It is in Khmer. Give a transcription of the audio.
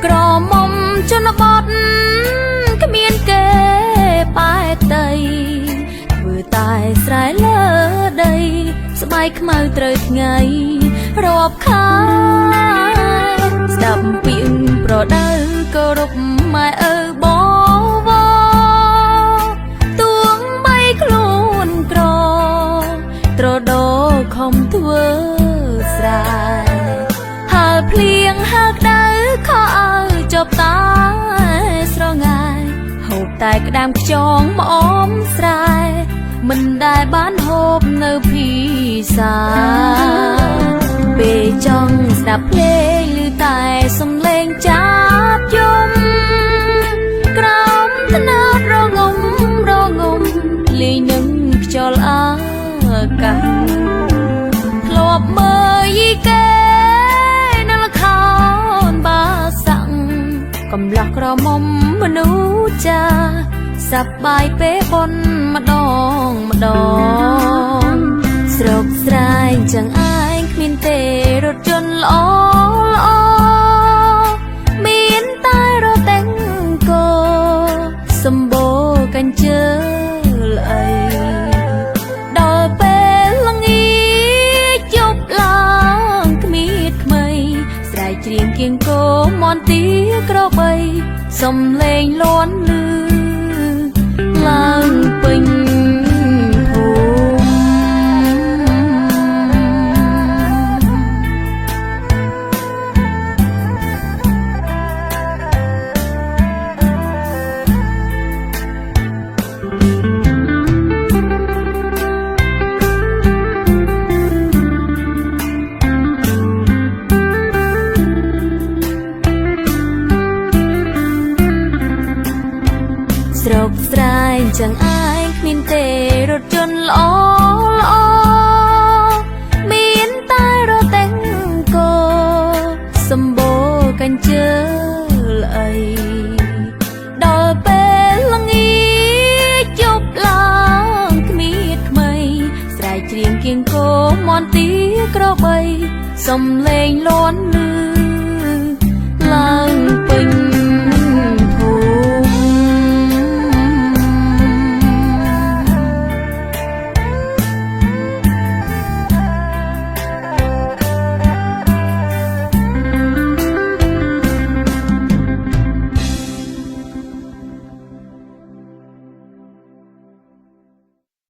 ក្រមុំជនបទគ្មានគេប៉ែតីធ្វើតែស្រែលើដីស្បែកខ្មៅត្រូវថ្ងៃរាប់ខាស្ដាប់ពាក្យប្រដៅគោរពម៉ែឪបងវទួងបីខ្លួនក្រត្រដោខំធ្វើស្រែហើភ្លៀងហើក្ដៅខោឲ្យចប់តាស្រងាយហូបតែក្ដាមខ្យងម្អមស្រែមិនដែលបានហូបនៅភាសាពេលចង់ស្ដាប់ភ្លេងឮតែសំឡេងចាប់យំក្រោមថ្នោតរងំលេងនឹងខ្យល់អាកាសធ្លាប់មើលយីកេនៅល្ខោនបាសាំងកំឡោះក្រមុំមនុស្សចាសប្បាយពេលបនម្ដងស្រុកស្រែងចឹងឯងគ្មានទេរថយន្តល្អមានតែរទេងគោសម្បូរកញ្ជើអីដល់ពេលល្ងាចប់ឡើងគ្មានថ្មីស្រែកច្រៀងគៀងគោមន់ទីក្របីសំឡេងលាន់លឺឡើងពេញភូស្រុកស្រែងចឹងឯងគ្មានទេរថយន្តល្អមានតែរទេងគោសម្បូរកញ្ជើអីដល់ពេលល្ងាចប់ឡើងគ្មានថ្មីស្រែកច្រៀងគៀងគោមន់ទីក្របីសំឡេងលាន់លឺឡើង